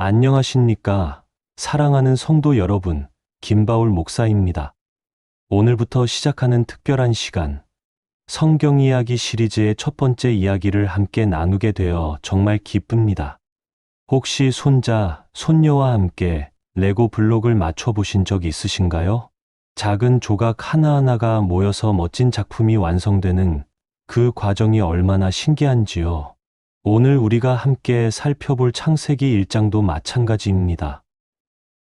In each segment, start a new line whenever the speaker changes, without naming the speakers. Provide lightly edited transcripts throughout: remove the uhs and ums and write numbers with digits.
안녕하십니까? 사랑하는 성도 여러분, 김바울 목사입니다. 오늘부터 시작하는 특별한 시간, 성경 이야기 시리즈의 첫 번째 이야기를 함께 나누게 되어 정말 기쁩니다. 혹시 손자, 손녀와 함께 레고 블록을 맞춰보신 적 있으신가요? 작은 조각 하나하나가 모여서 멋진 작품이 완성되는 그 과정이 얼마나 신기한지요. 오늘 우리가 함께 살펴볼 창세기 1장도 마찬가지입니다.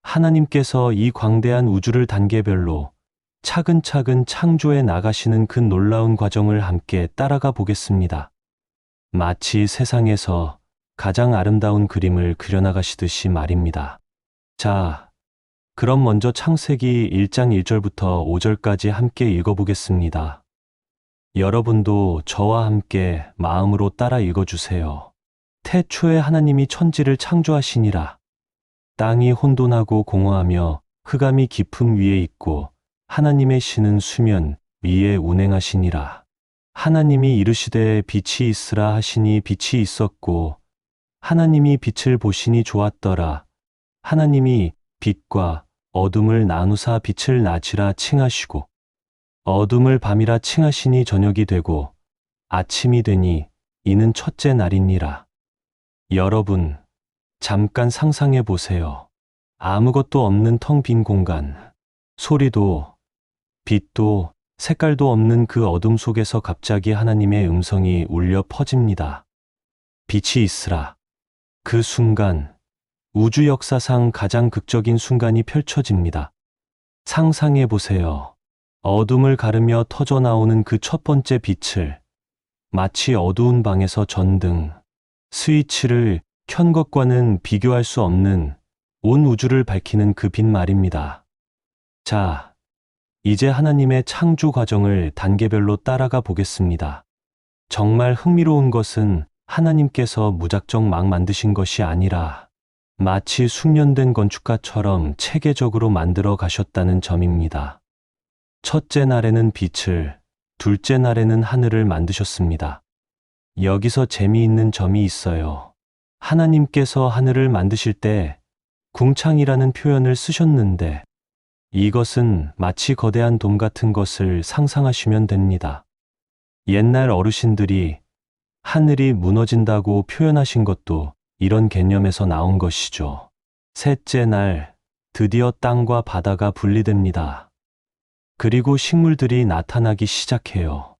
하나님께서 이 광대한 우주를 단계별로 차근차근 창조해 나가시는 그 놀라운 과정을 함께 따라가 보겠습니다. 마치 세상에서 가장 아름다운 그림을 그려나가시듯이 말입니다. 자, 그럼 먼저 창세기 1장 1절부터 5절까지 함께 읽어보겠습니다. 여러분도 저와 함께 마음으로 따라 읽어주세요. 태초에 하나님이 천지를 창조하시니라. 땅이 혼돈하고 공허하며 흑암이 깊음 위에 있고 하나님의 신은 수면 위에 운행하시니라. 하나님이 이르시되 빛이 있으라 하시니 빛이 있었고 하나님이 빛을 보시니 좋았더라. 하나님이 빛과 어둠을 나누사 빛을 낮이라 칭하시고 어둠을 밤이라 칭하시니 저녁이 되고 아침이 되니 이는 첫째 날이니라. 여러분, 잠깐 상상해 보세요. 아무것도 없는 텅 빈 공간, 소리도, 빛도, 색깔도 없는 그 어둠 속에서 갑자기 하나님의 음성이 울려 퍼집니다. 빛이 있으라. 그 순간, 우주 역사상 가장 극적인 순간이 펼쳐집니다. 상상해 보세요. 어둠을 가르며 터져 나오는 그 첫 번째 빛을 마치 어두운 방에서 전등, 스위치를 켠 것과는 비교할 수 없는 온 우주를 밝히는 그 빛 말입니다. 자, 이제 하나님의 창조 과정을 단계별로 따라가 보겠습니다. 정말 흥미로운 것은 하나님께서 무작정 막 만드신 것이 아니라 마치 숙련된 건축가처럼 체계적으로 만들어 가셨다는 점입니다. 첫째 날에는 빛을, 둘째 날에는 하늘을 만드셨습니다. 여기서 재미있는 점이 있어요. 하나님께서 하늘을 만드실 때 궁창이라는 표현을 쓰셨는데 이것은 마치 거대한 돔 같은 것을 상상하시면 됩니다. 옛날 어르신들이 하늘이 무너진다고 표현하신 것도 이런 개념에서 나온 것이죠. 셋째 날, 드디어 땅과 바다가 분리됩니다. 그리고 식물들이 나타나기 시작해요.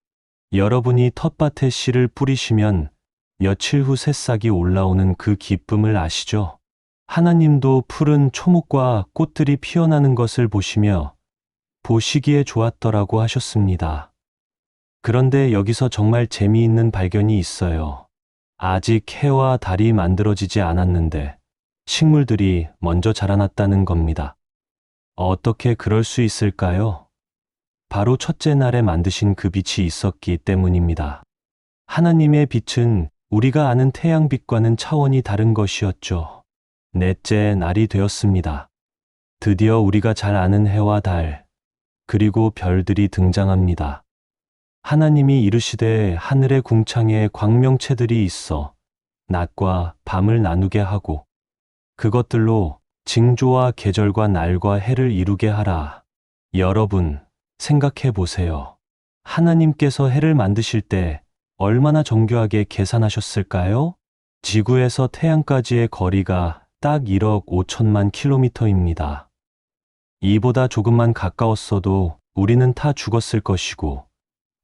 여러분이 텃밭에 씨를 뿌리시면 며칠 후 새싹이 올라오는 그 기쁨을 아시죠? 하나님도 푸른 초목과 꽃들이 피어나는 것을 보시며 보시기에 좋았더라고 하셨습니다. 그런데 여기서 정말 재미있는 발견이 있어요. 아직 해와 달이 만들어지지 않았는데 식물들이 먼저 자라났다는 겁니다. 어떻게 그럴 수 있을까요? 바로 첫째 날에 만드신 그 빛이 있었기 때문입니다. 하나님의 빛은 우리가 아는 태양빛과는 차원이 다른 것이었죠. 넷째 날이 되었습니다. 드디어 우리가 잘 아는 해와 달, 그리고 별들이 등장합니다. 하나님이 이르시되 하늘의 궁창에 광명체들이 있어 낮과 밤을 나누게 하고 그것들로 징조와 계절과 날과 해를 이루게 하라. 여러분, 생각해 보세요. 하나님께서 해를 만드실 때 얼마나 정교하게 계산하셨을까요? 지구에서 태양까지의 거리가 딱 1억 5천만 킬로미터입니다. 이보다 조금만 가까웠어도 우리는 타 죽었을 것이고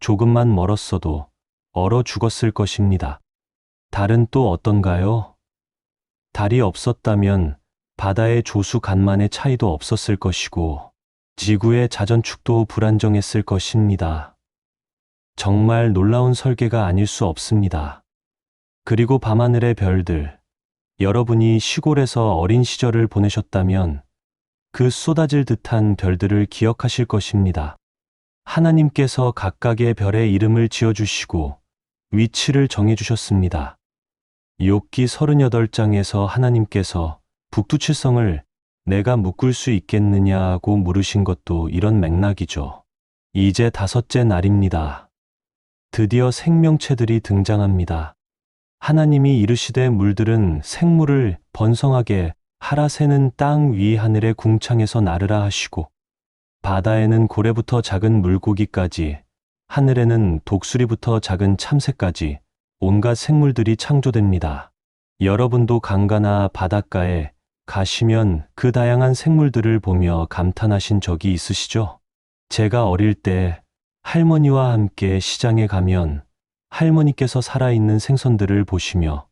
조금만 멀었어도 얼어 죽었을 것입니다. 달은 또 어떤가요? 달이 없었다면 바다의 조수 간만의 차이도 없었을 것이고 지구의 자전축도 불안정했을 것입니다. 정말 놀라운 설계가 아닐 수 없습니다. 그리고 밤하늘의 별들, 여러분이 시골에서 어린 시절을 보내셨다면 그 쏟아질 듯한 별들을 기억하실 것입니다. 하나님께서 각각의 별의 이름을 지어주시고 위치를 정해주셨습니다. 욥기 38장에서 하나님께서 북두칠성을 내가 묶을 수 있겠느냐고 물으신 것도 이런 맥락이죠. 이제 다섯째 날입니다. 드디어 생명체들이 등장합니다. 하나님이 이르시되 물들은 생물을 번성하게 하라새는 땅 위 하늘의 궁창에서 나르라 하시고, 바다에는 고래부터 작은 물고기까지, 하늘에는 독수리부터 작은 참새까지 온갖 생물들이 창조됩니다. 여러분도 강가나 바닷가에 가시면 그 다양한 생물들을 보며 감탄하신 적이 있으시죠? 제가 어릴 때 할머니와 함께 시장에 가면 할머니께서 살아있는 생선들을 보시며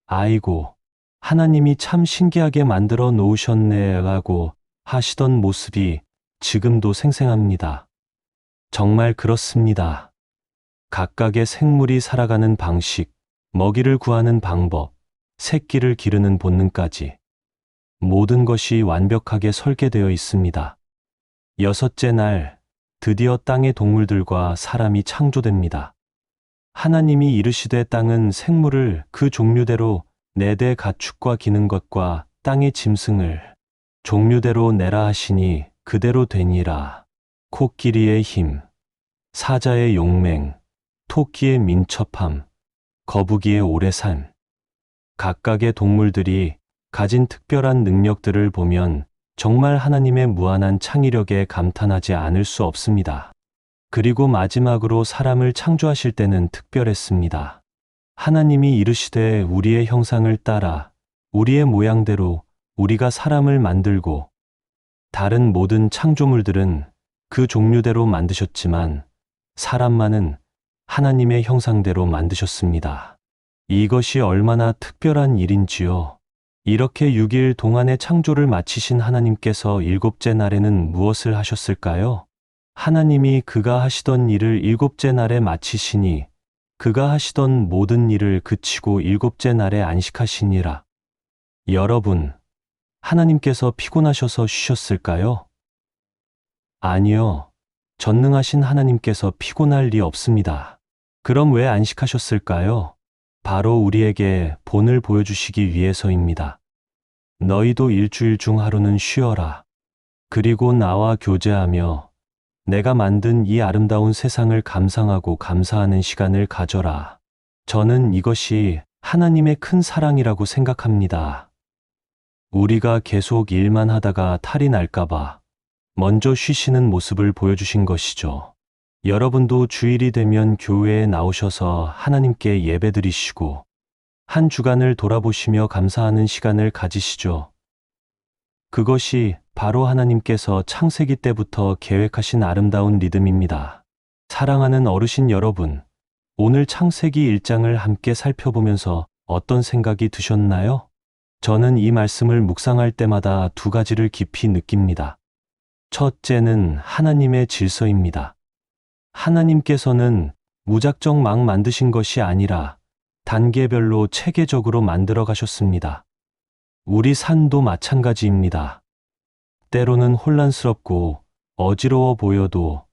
아이고, 하나님이 참 신기하게 만들어 놓으셨네 라고 하시던 모습이 지금도 생생합니다. 정말 그렇습니다. 각각의 생물이 살아가는 방식, 먹이를 구하는 방법, 새끼를 기르는 본능까지 모든 것이 완벽하게 설계되어 있습니다. 여섯째 날, 드디어 땅의 동물들과 사람이 창조됩니다. 하나님이 이르시되 땅은 생물을 그 종류대로 내대 가축과 기는 것과 땅의 짐승을 종류대로 내라 하시니 그대로 되니라. 코끼리의 힘, 사자의 용맹, 토끼의 민첩함, 거북이의 오래 삶. 각각의 동물들이 가진 특별한 능력들을 보면 정말 하나님의 무한한 창의력에 감탄하지 않을 수 없습니다. 그리고 마지막으로 사람을 창조하실 때는 특별했습니다. 하나님이 이르시되 우리의 형상을 따라 우리의 모양대로 우리가 사람을 만들고, 다른 모든 창조물들은 그 종류대로 만드셨지만 사람만은 하나님의 형상대로 만드셨습니다. 이것이 얼마나 특별한 일인지요. 이렇게 6일 동안의 창조를 마치신 하나님께서 일곱째 날에는 무엇을 하셨을까요? 하나님이 그가 하시던 일을 일곱째 날에 마치시니 그가 하시던 모든 일을 그치고 일곱째 날에 안식하시니라. 여러분, 하나님께서 피곤하셔서 쉬셨을까요? 아니요. 전능하신 하나님께서 피곤할 리 없습니다. 그럼 왜 안식하셨을까요? 바로 우리에게 본을 보여주시기 위해서입니다. 너희도 일주일 중 하루는 쉬어라. 그리고 나와 교제하며 내가 만든 이 아름다운 세상을 감상하고 감사하는 시간을 가져라. 저는 이것이 하나님의 큰 사랑이라고 생각합니다. 우리가 계속 일만 하다가 탈이 날까봐 먼저 쉬시는 모습을 보여주신 것이죠. 여러분도 주일이 되면 교회에 나오셔서 하나님께 예배드리시고 한 주간을 돌아보시며 감사하는 시간을 가지시죠. 그것이 바로 하나님께서 창세기 때부터 계획하신 아름다운 리듬입니다. 사랑하는 어르신 여러분, 오늘 창세기 1장을 함께 살펴보면서 어떤 생각이 드셨나요? 저는 이 말씀을 묵상할 때마다 두 가지를 깊이 느낍니다. 첫째는 하나님의 질서입니다. 하나님께서는 무작정 막 만드신 것이 아니라 단계별로 체계적으로 만들어 가셨습니다. 우리 산도 마찬가지입니다. 때로는 혼란스럽고 어지러워 보여도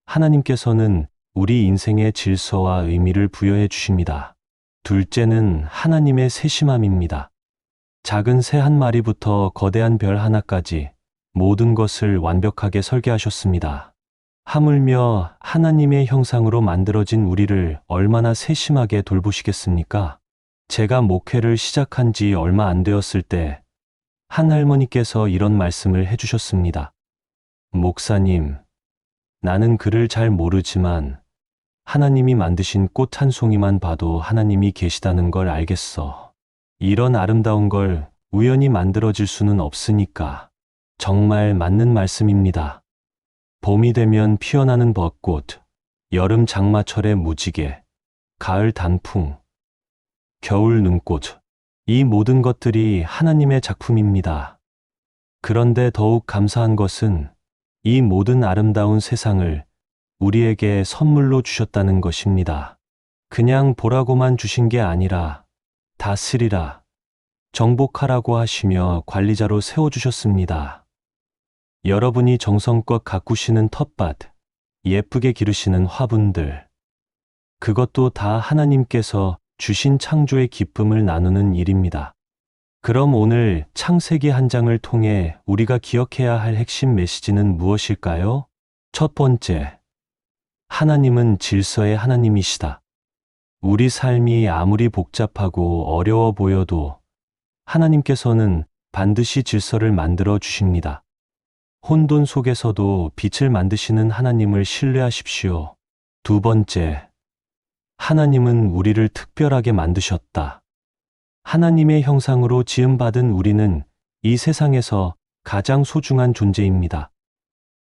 하나님께서는 우리 인생의 질서와 의미를 부여해 주십니다. 둘째는 하나님의 세심함입니다. 작은 새 한 마리부터 거대한 별 하나까지 모든 것을 완벽하게 설계하셨습니다. 하물며 하나님의 형상으로 만들어진 우리를 얼마나 세심하게 돌보시겠습니까? 제가 목회를 시작한 지 얼마 안 되었을 때 한 할머니께서 이런 말씀을 해주셨습니다. 목사님, 나는 글을 잘 모르지만 하나님이 만드신 꽃 한 송이만 봐도 하나님이 계시다는 걸 알겠어. 이런 아름다운 걸 우연히 만들어질 수는 없으니까. 정말 맞는 말씀입니다. 봄이 되면 피어나는 벚꽃, 여름 장마철의 무지개, 가을 단풍, 겨울 눈꽃, 이 모든 것들이 하나님의 작품입니다. 그런데 더욱 감사한 것은 이 모든 아름다운 세상을 우리에게 선물로 주셨다는 것입니다. 그냥 보라고만 주신 게 아니라 다스리라, 정복하라고 하시며 관리자로 세워주셨습니다. 여러분이 정성껏 가꾸시는 텃밭, 예쁘게 기르시는 화분들, 그것도 다 하나님께서 주신 창조의 기쁨을 나누는 일입니다. 그럼 오늘 창세기 한 장을 통해 우리가 기억해야 할 핵심 메시지는 무엇일까요? 첫 번째, 하나님은 질서의 하나님이시다. 우리 삶이 아무리 복잡하고 어려워 보여도 하나님께서는 반드시 질서를 만들어 주십니다. 혼돈 속에서도 빛을 만드시는 하나님을 신뢰하십시오. 두 번째, 하나님은 우리를 특별하게 만드셨다. 하나님의 형상으로 지음받은 우리는 이 세상에서 가장 소중한 존재입니다.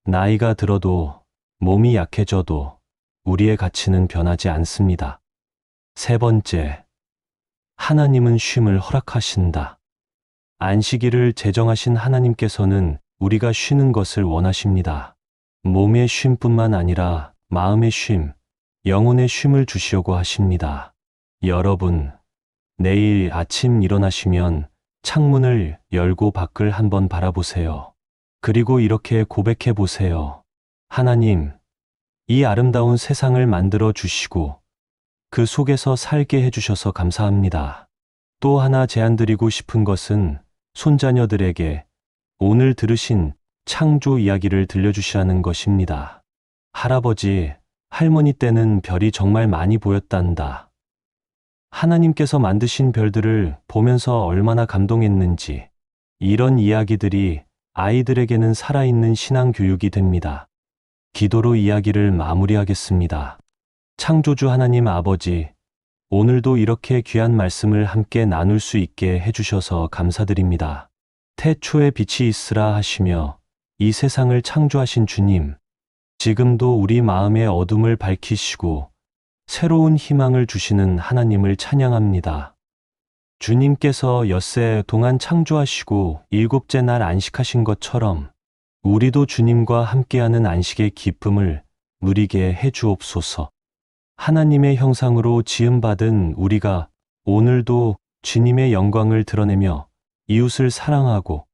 나이가 들어도 몸이 약해져도 우리의 가치는 변하지 않습니다. 세 번째, 하나님은 쉼을 허락하신다. 안식일을 제정하신 하나님께서는 우리가 쉬는 것을 원하십니다. 몸의 쉼뿐만 아니라 마음의 쉼, 영혼의 쉼을 주시려고 하십니다. 여러분, 내일 아침 일어나시면 창문을 열고 밖을 한번 바라보세요. 그리고 이렇게 고백해 보세요. 하나님, 이 아름다운 세상을 만들어 주시고 그 속에서 살게 해주셔서 감사합니다. 또 하나 제안드리고 싶은 것은 손자녀들에게 오늘 들으신 창조 이야기를 들려주시라는 것입니다. 할아버지, 할머니 때는 별이 정말 많이 보였단다. 하나님께서 만드신 별들을 보면서 얼마나 감동했는지, 이런 이야기들이 아이들에게는 살아있는 신앙 교육이 됩니다. 기도로 이야기를 마무리하겠습니다. 창조주 하나님 아버지, 오늘도 이렇게 귀한 말씀을 함께 나눌 수 있게 해주셔서 감사드립니다. 태초에 빛이 있으라 하시며 이 세상을 창조하신 주님, 지금도 우리 마음의 어둠을 밝히시고 새로운 희망을 주시는 하나님을 찬양합니다. 주님께서 엿새 동안 창조하시고 일곱째 날 안식하신 것처럼 우리도 주님과 함께하는 안식의 기쁨을 누리게 해 주옵소서. 하나님의 형상으로 지음받은 우리가 오늘도 주님의 영광을 드러내며 이웃을 사랑하고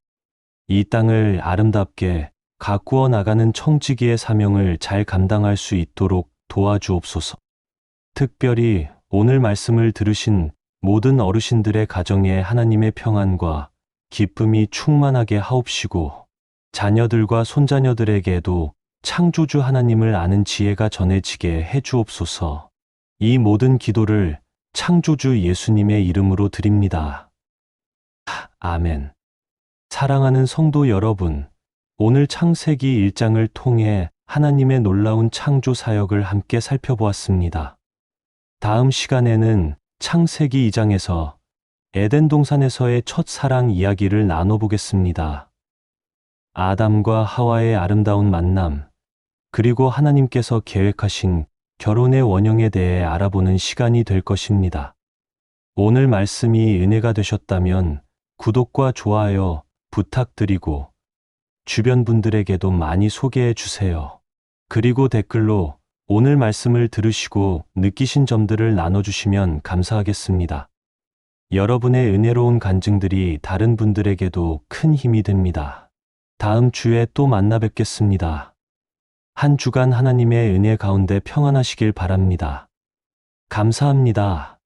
이 땅을 아름답게 가꾸어 나가는 청지기의 사명을 잘 감당할 수 있도록 도와주옵소서. 특별히 오늘 말씀을 들으신 모든 어르신들의 가정에 하나님의 평안과 기쁨이 충만하게 하옵시고 자녀들과 손자녀들에게도 창조주 하나님을 아는 지혜가 전해지게 해 주옵소서. 이 모든 기도를 창조주 예수님의 이름으로 드립니다. 아멘. 사랑하는 성도 여러분, 오늘 창세기 1장을 통해 하나님의 놀라운 창조 사역을 함께 살펴보았습니다. 다음 시간에는 창세기 2장에서 에덴 동산에서의 첫사랑 이야기를 나눠보겠습니다. 아담과 하와의 아름다운 만남, 그리고 하나님께서 계획하신 결혼의 원형에 대해 알아보는 시간이 될 것입니다. 오늘 말씀이 은혜가 되셨다면 구독과 좋아요 부탁드리고 주변 분들에게도 많이 소개해 주세요. 그리고 댓글로 오늘 말씀을 들으시고 느끼신 점들을 나눠주시면 감사하겠습니다. 여러분의 은혜로운 간증들이 다른 분들에게도 큰 힘이 됩니다. 다음 주에 또 만나 뵙겠습니다. 한 주간 하나님의 은혜 가운데 평안하시길 바랍니다. 감사합니다.